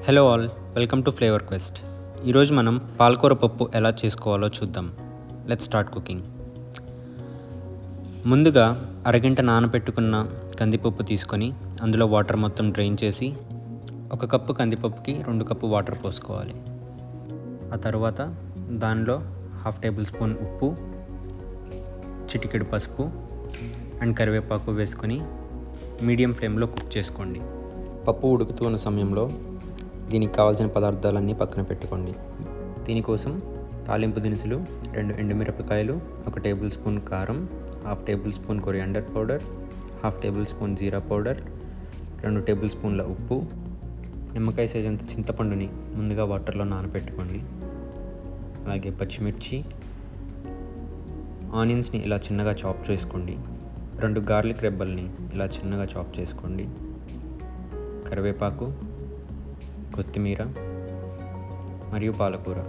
Hello all, welcome to flavour quest. ఈరోజు మనం పాలకూర పప్పు ఎలా చేసుకోవాలో చూద్దాం. Let's start cooking. ముందుగా అరగంట నానబెట్టుకున్న కందిపప్పు తీసుకొని అందులో వాటర్ మొత్తం డ్రైన్ చేసి 1 కప్పు కందిపప్పుకి 2 కప్పు వాటర్ పోసుకోవాలి. ఆ తర్వాత దానిలో 1/2 టేబుల్ స్పూన్ ఉప్పు, చిటికెడు పసుపు అండ్ కరివేపాకు వేసుకొని మీడియం ఫ్లేమ్లో కుక్ చేసుకోండి. పప్పు ఉడుకుతూ ఉన్న సమయంలో దీనికి కావాల్సిన పదార్థాలన్నీ పక్కన పెట్టుకోండి. దీనికోసం తాలింపు దినుసులు 2 ఎండుమిరపకాయలు, 1 టేబుల్ స్పూన్ కారం, 1/2 tablespoon coriander powder, 1/2 tablespoon jeera powder, 2 table స్పూన్ల ఉప్పు, నిమ్మకాయ సైజ్ అంత చింతపండుని ముందుగా వాటర్లో నానబెట్టుకోండి. అలాగే పచ్చిమిర్చి, ఆనియన్స్ని ఇలా చిన్నగా చాప్ చేసుకోండి. 2 గార్లిక్ రెబ్బల్ని ఇలా చిన్నగా చాప్ చేసుకోండి. కరివేపాకు, కొత్తిమీర మరియు పాలకూర,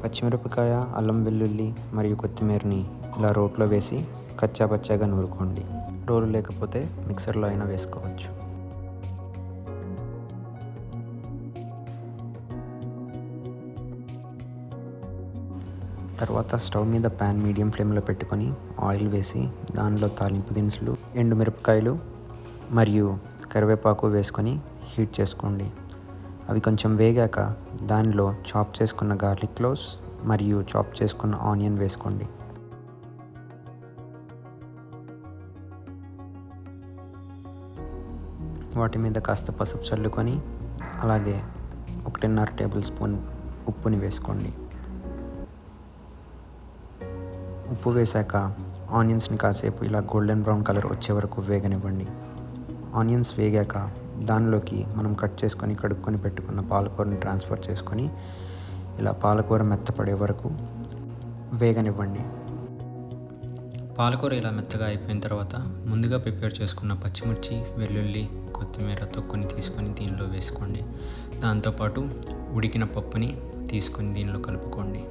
పచ్చిమిరపకాయ, అల్లం వెల్లుల్లి మరియు కొత్తిమీరని ఇలా రోట్లో వేసి కచ్చాపచ్చాగా నూరుకోండి. రోలు లేకపోతే మిక్సర్లో అయినా వేసుకోవచ్చు. తర్వాత స్టవ్ మీద ప్యాన్ మీడియం ఫ్లేమ్లో పెట్టుకొని ఆయిల్ వేసి దానిలో తాలింపు దినుసులు, ఎండుమిరపకాయలు మరియు కరివేపాకు వేసుకొని హీట్ చేసుకోండి. అవి కొంచెం వేగాక దానిలో చాప్ చేసుకున్న గార్లిక్ క్లోవ్స్ మరియు చాప్ చేసుకున్న ఆనియన్ వేసుకోండి. వాటి మీద కాస్త పసుపు చల్లుకొని అలాగే 1.5 టేబుల్ స్పూన్ ఉప్పుని వేసుకోండి. ఉప్పు వేశాక ఆనియన్స్ని కాసేపు ఇలా గోల్డెన్ బ్రౌన్ కలర్ వచ్చే వరకు వేగనివ్వండి. ఆనియన్స్ వేగాక దానిలోకి మనం కట్ చేసుకొని కడుక్కొని పెట్టుకున్న పాలకూరని ట్రాన్స్ఫర్ చేసుకొని ఇలా పాలకూర మెత్తపడే వరకు వేగనివ్వండి. పాలకూర ఇలా మెత్తగా అయిపోయిన తర్వాత ముందుగా ప్రిపేర్ చేసుకున్న పచ్చిమిర్చి, వెల్లుల్లి, కొత్తిమీర తొక్కుని తీసుకొని దీనిలో వేసుకోండి. దాంతోపాటు ఉడికిన పప్పుని తీసుకొని దీనిలో కలుపుకోండి.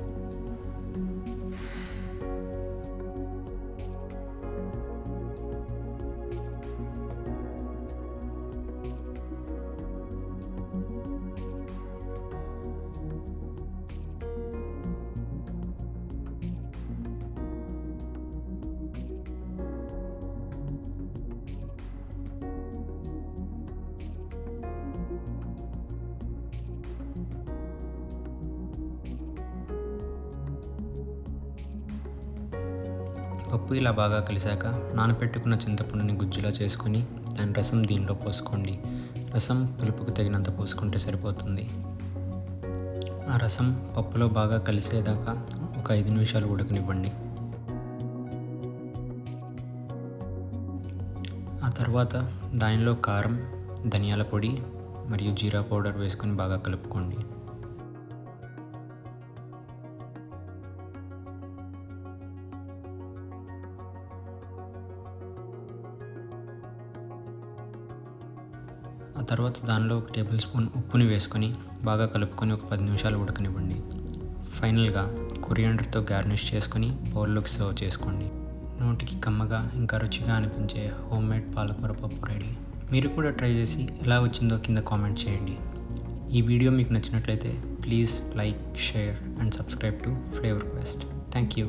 పప్పు ఇలా బాగా కలిసాక నానబెట్టుకున్న చింతపండుని గుజ్జులా చేసుకొని దాని రసం దీనిలో పోసుకోండి. రసం పులుపుకు తగినంత పోసుకుంటే సరిపోతుంది. ఆ రసం పప్పులో బాగా కలిసేదాకా ఒక 5 నిమిషాలు ఉడకనివ్వండి. ఆ తర్వాత దానిలో కారం, ధనియాల పొడి మరియు జీరా పౌడర్ వేసుకొని బాగా కలుపుకోండి. ఆ తర్వాత దానిలో 1 టేబుల్ స్పూన్ ఉప్పుని వేసుకొని బాగా కలుపుకొని ఒక 10 నిమిషాలు ఉడకనివ్వండి. ఫైనల్గా కొరియాండర్తో గార్నిష్ చేసుకొని బౌల్లోకి సర్వ్ చేసుకోండి. నోటికి కమ్మగా ఇంకా రుచిగా అనిపించే హోమ్మేడ్ పాలకూర పప్పు రెడీ. మీరు కూడా ట్రై చేసి ఎలా వచ్చిందో కింద కామెంట్ చేయండి. ఈ వీడియో మీకు నచ్చినట్లయితే please like, share and subscribe to flavour quest. Thank you.